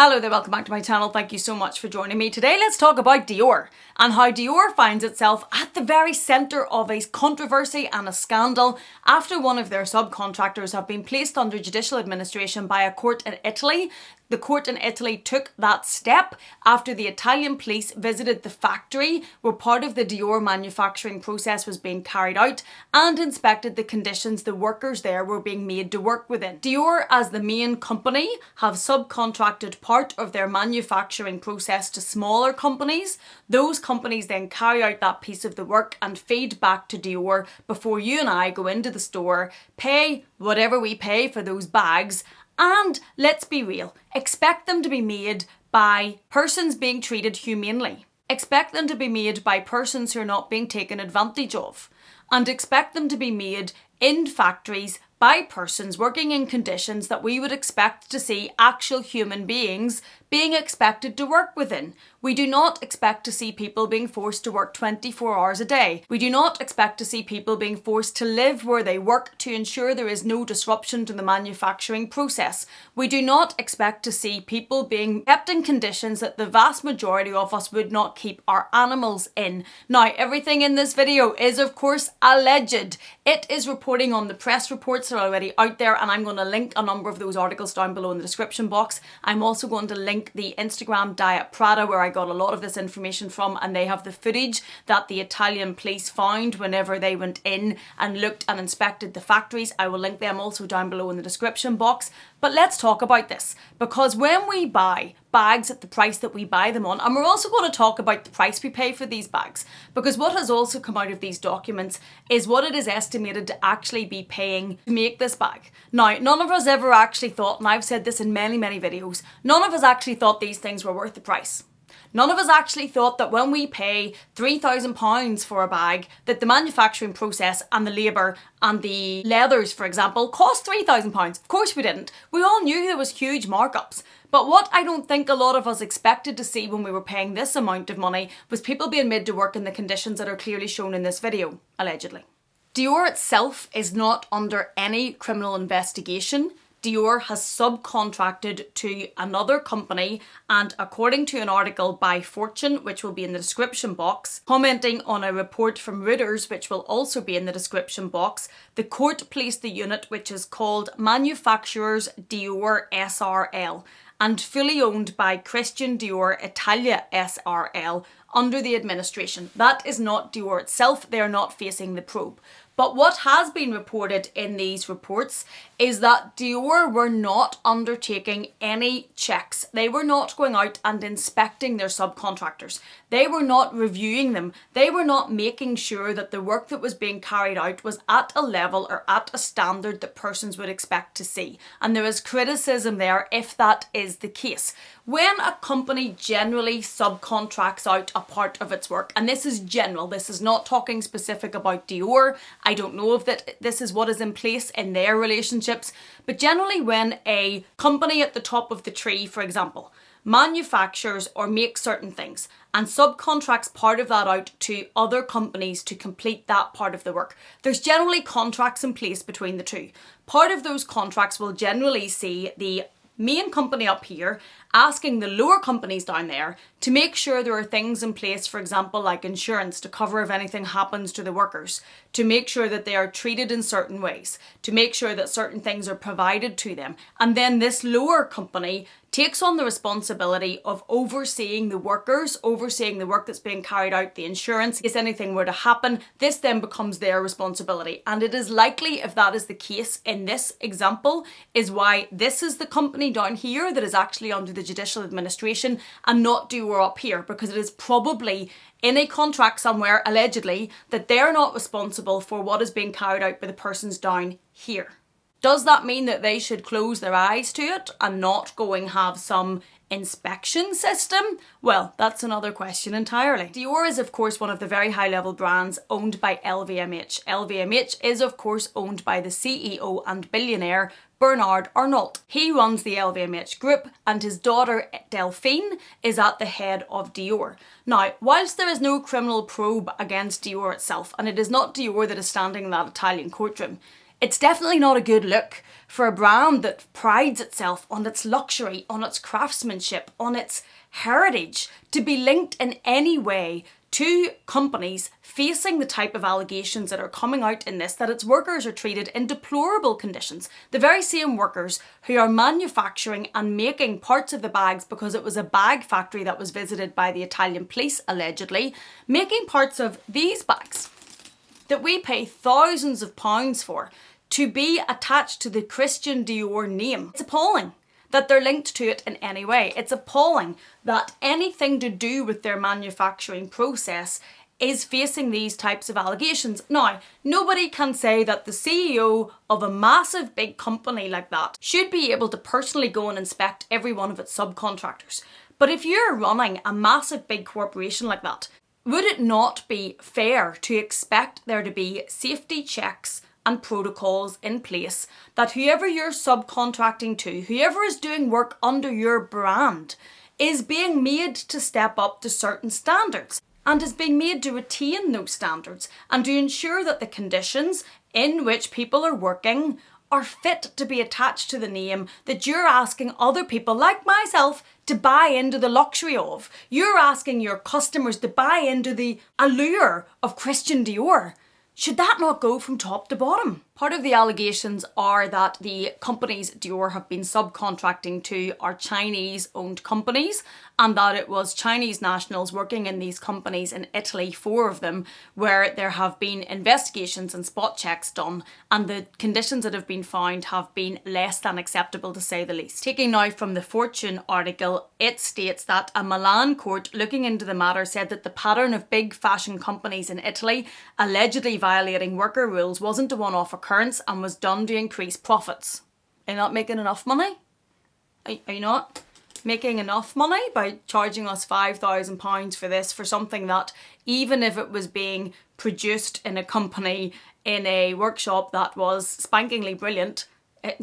Hello there, welcome back to my channel. Thank you so much for joining me. Today let's talk about DIOR and how DIOR finds itself at the very centre of a controversy and a scandal after one of their subcontractors have been placed under judicial administration by a court in Italy. The court in Italy took that step after the Italian police visited the factory where part of the DIOR manufacturing process was being carried out and inspected the conditions the workers there were being made to work within. DIOR, as the main company, have subcontracted part of their manufacturing process to smaller companies. Those companies then carry out that piece of the work and feed back to DIOR before you and I go into the store, pay whatever we pay for those bags, and let's be real, expect them to be made by persons being treated humanely. Expect them to be made by persons who are not being taken advantage of. And expect them to be made in factories by persons working in conditions that we would expect to see actual human beings being expected to work within. We do not expect to see people being forced to work 24 hours a day. We do not expect to see people being forced to live where they work to ensure there is no disruption to the manufacturing process. We do not expect to see people being kept in conditions that the vast majority of us would not keep our animals in. Now, everything in this video is of course alleged. It is reporting on the press reports that are already out there, and I'm going to link a number of those articles down below in the description box. I'm also going to link the Instagram Diet Prada where I got a lot of this information from, and they have the footage that the Italian police found whenever they went in and looked and inspected the factories. I will link them also down below in the description box. But let's talk about this, because when we buy bags at the price that we buy them on, and we're also going to talk about the price we pay for these bags, because what has also come out of these documents is what it is estimated to actually be paying to make this bag. Now, none of us ever actually thought, and I've said this in many videos, none of us actually thought these things were worth the price. None of us actually thought that when we pay £3,000 for a bag, that the manufacturing process and the labour and the leathers, for example, cost £3,000. Of course we didn't. We all knew there was huge markups. But what I don't think a lot of us expected to see when we were paying this amount of money was people being made to work in the conditions that are clearly shown in this video, allegedly. DIOR itself is not under any criminal investigation. DIOR has subcontracted to another company, and according to an article by Fortune, which will be in the description box, commenting on a report from Reuters, which will also be in the description box, the court placed the unit, which is called Manufacturers DIOR SRL and fully owned by Christian DIOR Italia SRL, under the administration. That is not DIOR itself. They are not facing the probe. But what has been reported in these reports is that DIOR were not undertaking any checks. They were not going out and inspecting their subcontractors. They were not reviewing them. They were not making sure that the work that was being carried out was at a level or at a standard that persons would expect to see. And there is criticism there if that is the case. When a company generally subcontracts out a part of its work, and this is general, this is not talking specific about DIOR, I don't know if this is what is in place in their relationships, but generally when a company at the top of the tree, for example, manufactures or makes certain things and subcontracts part of that out to other companies to complete that part of the work, there's generally contracts in place between the two. Part of those contracts will generally see the main company up here asking the lower companies down there to make sure there are things in place, for example, like insurance to cover if anything happens to the workers, to make sure that they are treated in certain ways, to make sure that certain things are provided to them. And then this lower company takes on the responsibility of overseeing the workers, overseeing the work that's being carried out, the insurance, in case anything were to happen. This then becomes their responsibility. And it is likely, if that is the case in this example, is why this is the company down here that is actually under the judicial administration and not DIOR up here, because it is probably in a contract somewhere, allegedly, that they're not responsible for what is being carried out by the persons down here. Does that mean that they should close their eyes to it and not go and have some inspection system? Well, that's another question entirely. DIOR is of course one of the very high level brands owned by LVMH. LVMH is of course owned by the CEO and billionaire Bernard Arnault. He runs the LVMH group and his daughter Delphine is at the head of DIOR. Now, whilst there is no criminal probe against DIOR itself, and it is not DIOR that is standing in that Italian courtroom, It's definitely not a good look for a brand that prides itself on its luxury, on its craftsmanship, on its heritage, to be linked in any way to companies facing the type of allegations that are coming out in this, that its workers are treated in deplorable conditions. The very same workers who are manufacturing and making parts of the bags, because it was a bag factory that was visited by the Italian police, allegedly, making parts of these bags that we pay thousands of pounds for to be attached to the Christian Dior name. It's appalling that they're linked to it in any way. It's appalling that anything to do with their manufacturing process is facing these types of allegations. Now, nobody can say that the CEO of a massive big company like that should be able to personally go and inspect every one of its subcontractors. But if you're running a massive big corporation like that, would it not be fair to expect there to be safety checks and protocols in place, that whoever you're subcontracting to, whoever is doing work under your brand, is being made to step up to certain standards and is being made to retain those standards and to ensure that the conditions in which people are working are fit to be attached to the name that you're asking other people like myself to buy into the luxury of. You're asking your customers to buy into the allure of Christian Dior. Should that not go from top to bottom? Part of the allegations are that the companies Dior have been subcontracting to are Chinese-owned companies, and that it was Chinese nationals working in these companies in Italy, 4 of them, where there have been investigations and spot checks done, and the conditions that have been found have been less than acceptable, to say the least. Taking now from the Fortune article, it states that a Milan court looking into the matter said that the pattern of big fashion companies in Italy allegedly violating worker rules wasn't a one-off occurrence and was done to increase profits. Are you not making enough money? Are you not making enough money by charging us £5,000 for this, for something that, even if it was being produced in a company in a workshop that was spankingly brilliant,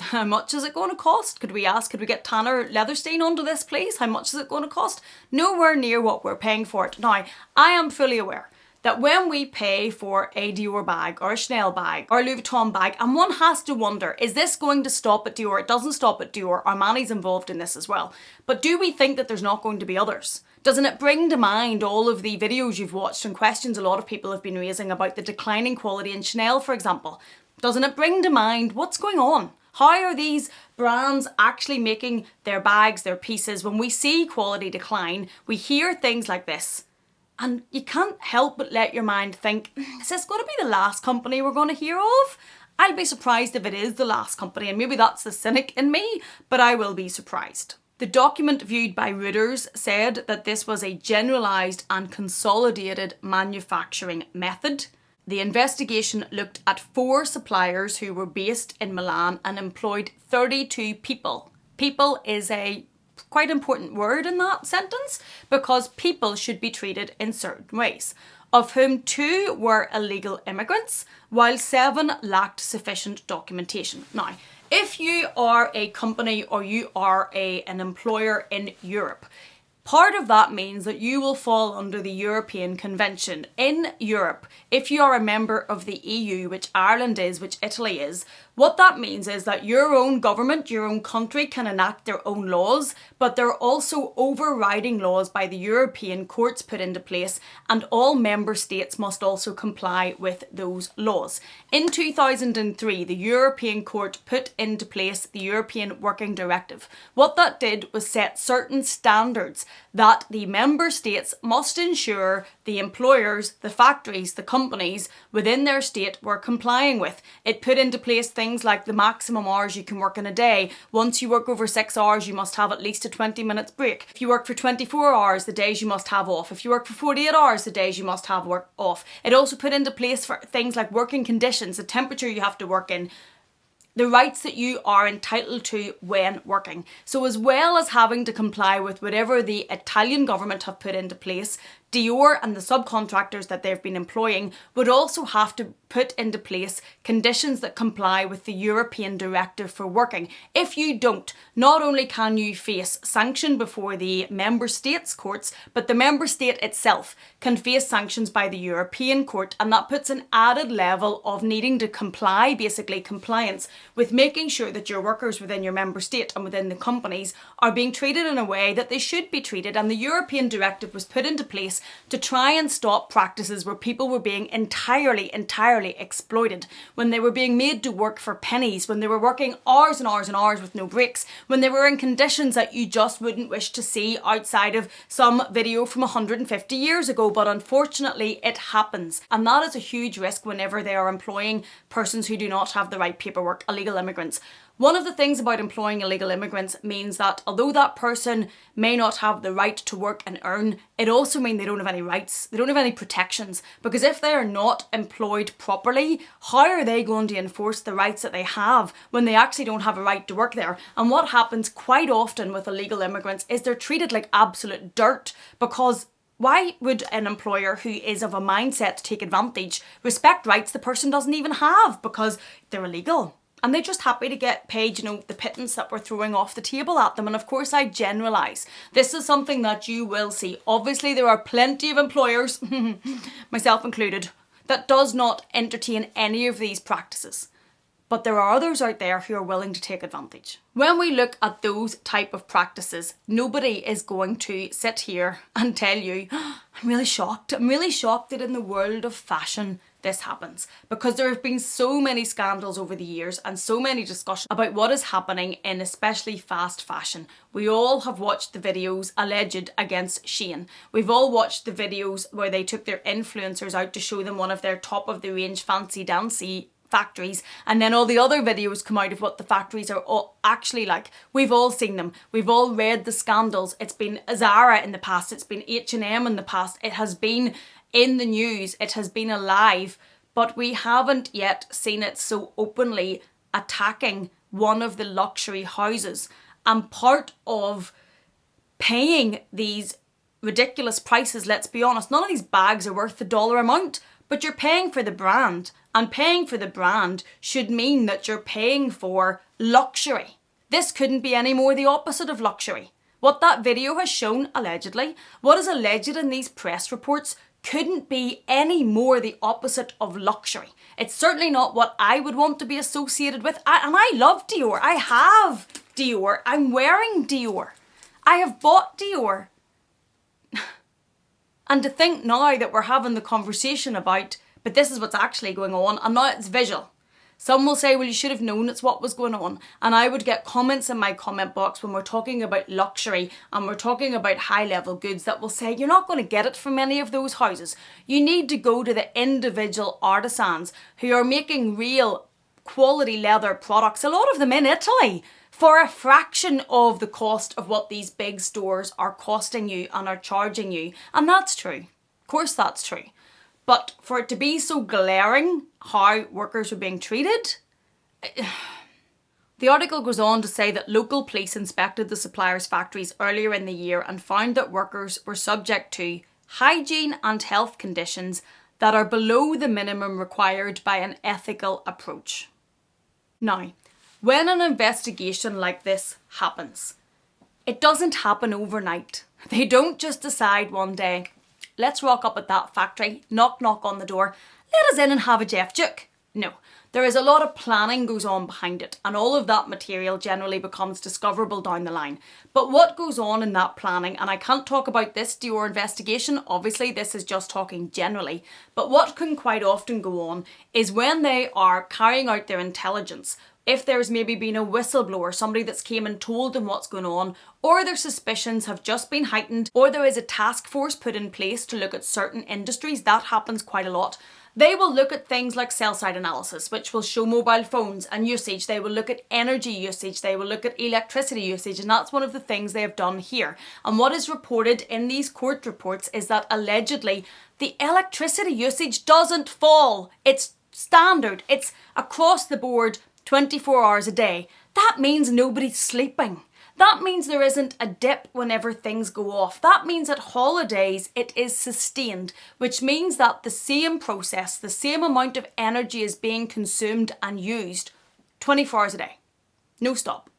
how much is it going to cost? Could we get Tanner Leatherstein onto this, please? How much is it going to cost? Nowhere near what we're paying for it. Now, I am fully aware that when we pay for a Dior bag or a Chanel bag or a Louis Vuitton bag, and one has to wonder, is this going to stop at Dior? It doesn't stop at Dior. Armani's involved in this as well. But do we think that there's not going to be others? Doesn't it bring to mind all of the videos you've watched and questions a lot of people have been raising about the declining quality in Chanel, for example? Doesn't it bring to mind what's going on? How are these brands actually making their bags, their pieces? When we see quality decline, we hear things like this. And you can't help but let your mind think, is this going to be the last company we're going to hear of? I'll be surprised if it is the last company, and maybe that's the cynic in me, but I will be surprised. The document viewed by Reuters said that this was a generalised and consolidated manufacturing method. The investigation looked at 4 suppliers who were based in Milan and employed 32 people. People is a quite important word in that sentence, because people should be treated in certain ways, of whom 2 were illegal immigrants, while 7 lacked sufficient documentation. Now, if you are a company or you are an employer in Europe, part of that means that you will fall under the European Convention. In Europe, if you are a member of the EU, which Ireland is, which Italy is, what that means is that your own government, your own country can enact their own laws, but there are also overriding laws by the European courts put into place, and all member states must also comply with those laws. In 2003, the European Court put into place the European Working Directive. What that did was set certain standards that the member states must ensure the employers, the factories, the companies within their state were complying with. It put into place things like the maximum hours you can work in a day. Once you work over 6 hours, you must have at least a 20 minutes break. If you work for 24 hours, the days you must have off. If you work for 48 hours, the days you must have work off. It also put into place for things like working conditions, the temperature you have to work in, the rights that you are entitled to when working. So as well as having to comply with whatever the Italian government have put into place DIOR and the subcontractors that they've been employing would also have to put into place conditions that comply with the European Directive for Working. If you don't, not only can you face sanction before the member states' courts, but the member state itself can face sanctions by the European Court, and that puts an added level of needing to comply, basically compliance, with making sure that your workers within your member state and within the companies are being treated in a way that they should be treated. And the European Directive was put into place to try and stop practices where people were being entirely exploited, when they were being made to work for pennies, when they were working hours and hours and hours with no breaks, when they were in conditions that you just wouldn't wish to see outside of some video from 150 years ago. But unfortunately, it happens. And that is a huge risk whenever they are employing persons who do not have the right paperwork, illegal immigrants. One of the things about employing illegal immigrants means that although that person may not have the right to work and earn, it also means they don't have any rights, they don't have any protections, because if they are not employed properly, how are they going to enforce the rights that they have when they actually don't have a right to work there? And what happens quite often with illegal immigrants is they're treated like absolute dirt, because why would an employer who is of a mindset to take advantage respect rights the person doesn't even have because they're illegal? And they're just happy to get paid, the pittance that we're throwing off the table at them. And of course, I generalise. This is something that you will see. Obviously, there are plenty of employers, myself included, that does not entertain any of these practices. But there are others out there who are willing to take advantage. When we look at those type of practices, nobody is going to sit here and tell you, I'm really shocked that in the world of fashion, this happens, because there have been so many scandals over the years and so many discussions about what is happening in especially fast fashion. We all have watched the videos alleged against Shein. We've all watched the videos where they took their influencers out to show them one of their top of the range fancy dancy factories, and then all the other videos come out of what the factories are all actually like. We've all seen them. We've all read the scandals. It's been Zara in the past. It's been H&M in the past. It has been in the news. It has been alive, but we haven't yet seen it so openly attacking one of the luxury houses. And part of paying these ridiculous prices, let's be honest, none of these bags are worth the dollar amount, but you're paying for the brand. And paying for the brand should mean that you're paying for luxury. This couldn't be any more the opposite of luxury. What that video has shown, allegedly, what is alleged in these press reports, couldn't be any more the opposite of luxury. It's certainly not what I would want to be associated with. And I love DIOR. I have DIOR. I'm wearing DIOR. I have bought DIOR. And to think now that we're having the conversation about, but this is what's actually going on, and now it's visual. Some will say, well, you should have known it's what was going on. And I would get comments in my comment box when we're talking about luxury and we're talking about high-level goods that will say, you're not going to get it from any of those houses. You need to go to the individual artisans who are making real quality leather products, a lot of them in Italy, for a fraction of the cost of what these big stores are costing you and are charging you. And that's true. Of course that's true. But for it to be so glaring how workers were being treated, the article goes on to say that local police inspected the suppliers' factories earlier in the year and found that workers were subject to hygiene and health conditions that are below the minimum required by an ethical approach. Now, when an investigation like this happens, it doesn't happen overnight. They don't just decide one day, let's rock up at that factory, knock on the door, let us in and have a Jeff Duke. No, there is a lot of planning goes on behind it, and all of that material generally becomes discoverable down the line. But what goes on in that planning, and I can't talk about this DIOR investigation, obviously this is just talking generally, but what can quite often go on is when they are carrying out their intelligence, if there's maybe been a whistleblower, somebody that's came and told them what's going on, or their suspicions have just been heightened, or there is a task force put in place to look at certain industries, that happens quite a lot. They will look at things like cell site analysis, which will show mobile phones and usage. They will look at energy usage. They will look at electricity usage. And that's one of the things they have done here. And what is reported in these court reports is that allegedly the electricity usage doesn't fall. It's standard. It's across the board 24 hours a day. That means nobody's sleeping. That means there isn't a dip whenever things go off. That means at holidays it is sustained, which means that the same process, the same amount of energy is being consumed and used 24 hours a day. No stop.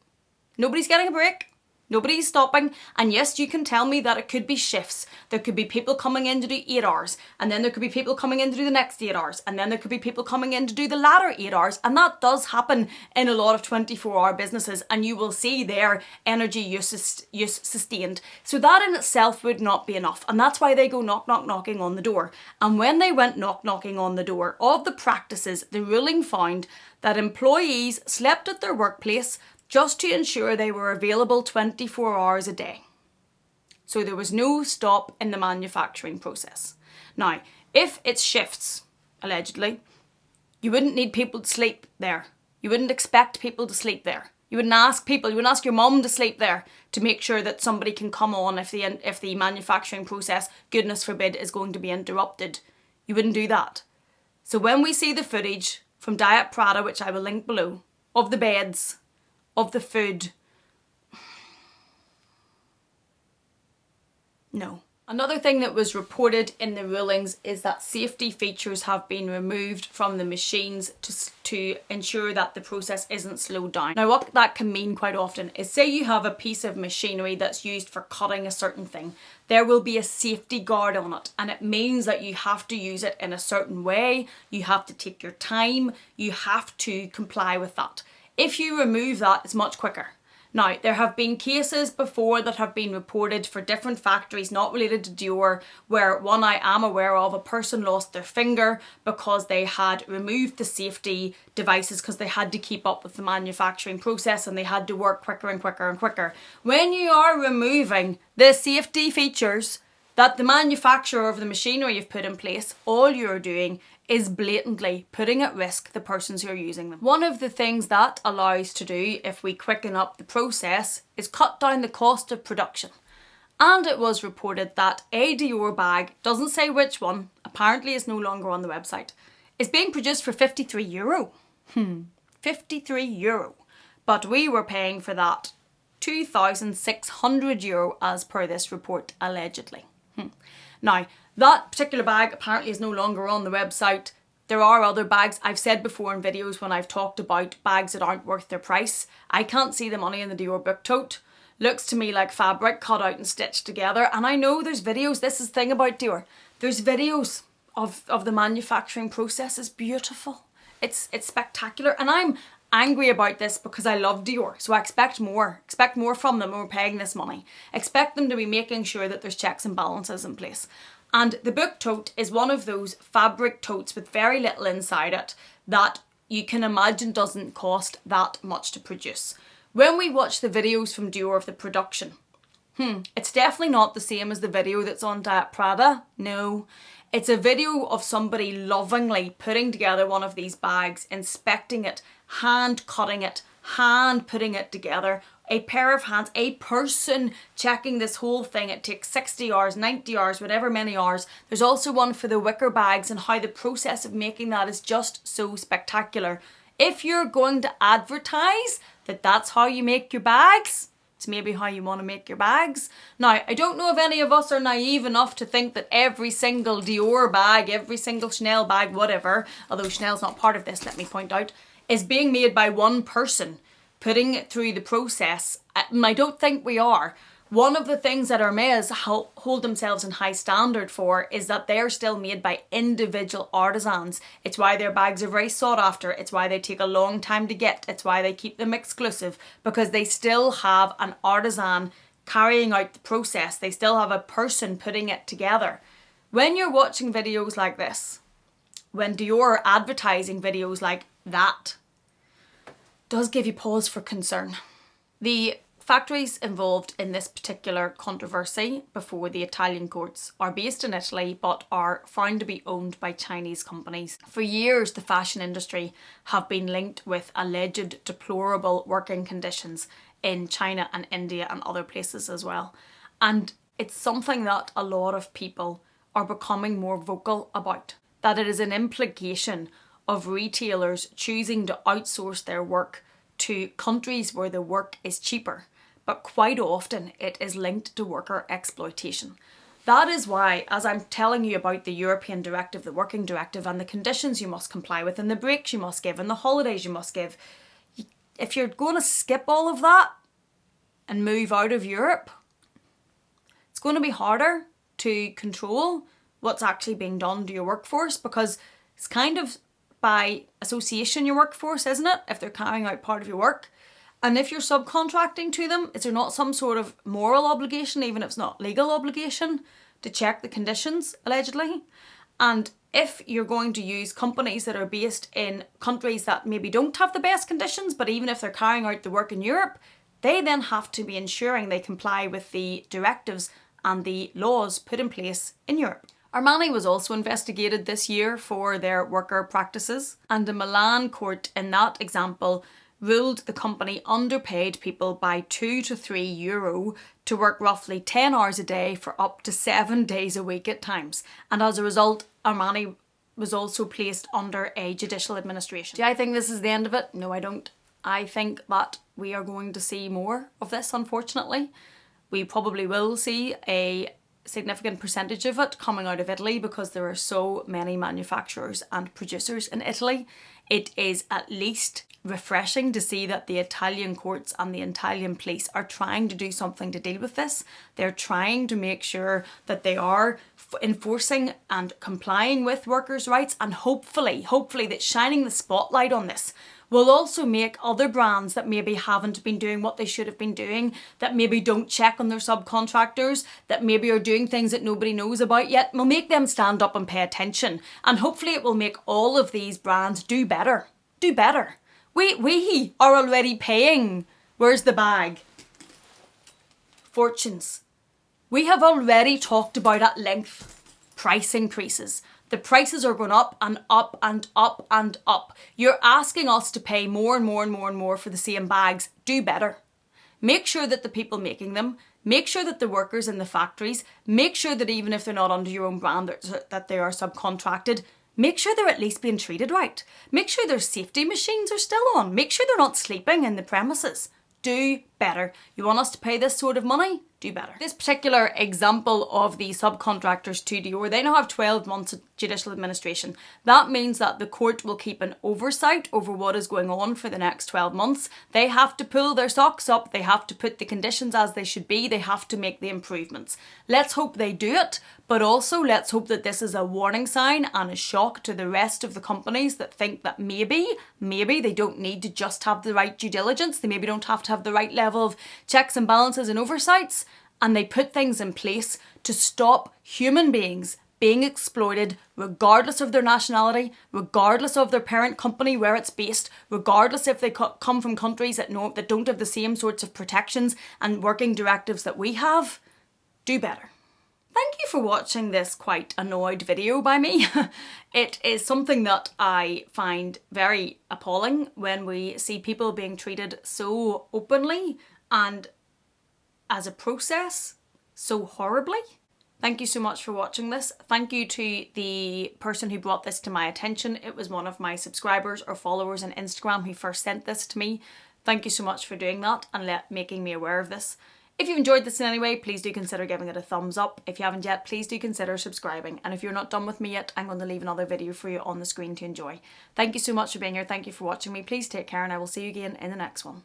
Nobody's getting a break. Nobody's stopping. And yes, you can tell me that it could be shifts. There could be people coming in to do 8 hours, and then there could be people coming in to do the next 8 hours, and then there could be people coming in to do the latter 8 hours. And that does happen in a lot of 24-hour businesses, and you will see their energy use sustained. So that in itself would not be enough. And that's why they go knock, knock, knocking on the door. And when they went knock, knocking on the door of the practices, the ruling found that employees slept at their workplace just to ensure they were available 24 hours a day. So there was no stop in the manufacturing process. Now, if it's shifts, allegedly, you wouldn't need people to sleep there. You wouldn't expect people to sleep there. You wouldn't ask people, you wouldn't ask your mum to sleep there to make sure that somebody can come on if the manufacturing process, goodness forbid, is going to be interrupted. You wouldn't do that. So when we see the footage from Diet Prada, which I will link below, of the beds, of the food. No. Another thing that was reported in the rulings is that safety features have been removed from the machines to ensure that the process isn't slowed down. Now what that can mean quite often is, say you have a piece of machinery that's used for cutting a certain thing. There will be a safety guard on it, and it means that you have to use it in a certain way, you have to take your time, you have to comply with that. If you remove that, it's much quicker. Now, there have been cases before that have been reported for different factories not related to DIOR, where one I am aware of, a person lost their finger because they had removed the safety devices because they had to keep up with the manufacturing process and they had to work quicker and quicker and quicker. When you are removing the safety features that the manufacturer of the machinery you've put in place, all you're doing is blatantly putting at risk the persons who are using them. One of the things that allows to do, if we quicken up the process, is cut down the cost of production. And it was reported that a DIOR bag, doesn't say which one, apparently is no longer on the website, is being produced for €53. €53. But we were paying for that €2,600 as per this report, allegedly. Now, that particular bag apparently is no longer on the website. There are other bags. I've said before in videos when I've talked about bags that aren't worth their price. I can't see the money in the DIOR book tote. Looks to me like fabric cut out and stitched together. And I know there's videos. This is the thing about DIOR. There's videos of the manufacturing process. It's beautiful. It's spectacular. And I'm angry about this because I love DIOR. So I expect more. Expect more from them when we're paying this money. Expect them to be making sure that there's checks and balances in place. And the book tote is one of those fabric totes with very little inside it that you can imagine doesn't cost that much to produce. When we watch the videos from DIOR of the production, it's definitely not the same as the video that's on Diet Prada. No, it's a video of somebody lovingly putting together one of these bags, inspecting it, hand cutting it, hand putting it together. A pair of hands, a person checking this whole thing. It takes 60 hours, 90 hours, whatever many hours. There's also one for the wicker bags and how the process of making that is just so spectacular. If you're going to advertise that that's how you make your bags, it's maybe how you want to make your bags. Now, I don't know if any of us are naive enough to think that every single DIOR bag, every single Chanel bag, whatever, although Chanel's not part of this, let me point out, is being made by one person putting it through the process, and I don't think we are. One of the things that Hermes hold themselves in high standard for is that they're still made by individual artisans. It's why their bags are very sought after. It's why they take a long time to get. It's why they keep them exclusive, because they still have an artisan carrying out the process. They still have a person putting it together. When you're watching videos like this, when DIOR are advertising videos like that, does give you pause for concern. The factories involved in this particular controversy before the Italian courts are based in Italy but are found to be owned by Chinese companies. For years, the fashion industry have been linked with alleged deplorable working conditions in China and India and other places as well. And it's something that a lot of people are becoming more vocal about, that it is an implication of retailers choosing to outsource their work to countries where the work is cheaper, but quite often it is linked to worker exploitation. That is why, as I'm telling you about the European directive, the working directive, and the conditions you must comply with, and the breaks you must give, and the holidays you must give, if you're going to skip all of that and move out of Europe, it's going to be harder to control what's actually being done to your workforce, because it's kind of by association your workforce, isn't it? If they're carrying out part of your work. And if you're subcontracting to them, is there not some sort of moral obligation, even if it's not legal obligation, to check the conditions, allegedly? And if you're going to use companies that are based in countries that maybe don't have the best conditions, but even if they're carrying out the work in Europe, they then have to be ensuring they comply with the directives and the laws put in place in Europe. Armani was also investigated this year for their worker practices, and a Milan court in that example ruled the company underpaid people by €2 to €3 to work roughly 10 hours a day for up to 7 days a week at times. And as a result, Armani was also placed under a judicial administration. Do I think this is the end of it? No, I don't. I think that we are going to see more of this, unfortunately. We probably will see a significant percentage of it coming out of Italy because there are so many manufacturers and producers in Italy. It is at least refreshing to see that the Italian courts and the Italian police are trying to do something to deal with this. They're trying to make sure that they are enforcing and complying with workers' rights, and hopefully that shining the spotlight on this will also make other brands that maybe haven't been doing what they should have been doing, that maybe don't check on their subcontractors, that maybe are doing things that nobody knows about yet, will make them stand up and pay attention. And hopefully it will make all of these brands do better. Do better. We are already paying, where's the bag? Fortunes. We have already talked about at length price increases. The prices are going up and up and up and up. You're asking us to pay more and more and more and more for the same bags. Do better. Make sure that the people making them, make sure that the workers in the factories, make sure that even if they're not under your own brand, that they are subcontracted, make sure they're at least being treated right. Make sure their safety machines are still on. Make sure they're not sleeping in the premises. Do better. You want us to pay this sort of money? Do better. This particular example of the subcontractors to DIOR, they now have 12 months of judicial administration. That means that the court will keep an oversight over what is going on for the next 12 months. They have to pull their socks up. They have to put the conditions as they should be. They have to make the improvements. Let's hope they do it, but also let's hope that this is a warning sign and a shock to the rest of the companies that think that maybe they don't need to just have the right due diligence. They maybe don't have to have the right level of checks and balances and oversights. And they put things in place to stop human beings being exploited regardless of their nationality, regardless of their parent company where it's based, regardless if they come from countries that don't have the same sorts of protections and working directives that we have. Do better. Thank you for watching this quite annoyed video by me. It is something that I find very appalling when we see people being treated so openly and as a process so horribly. Thank you so much for watching this. Thank you to the person who brought this to my attention. It was one of my subscribers or followers on Instagram who first sent this to me. Thank you so much for doing that and making me aware of this. If you enjoyed this in any way, please do consider giving it a thumbs up. If you haven't yet, please do consider subscribing. And if you're not done with me yet, I'm going to leave another video for you on the screen to enjoy. Thank you so much for being here. Thank you for watching me. Please take care and I will see you again in the next one.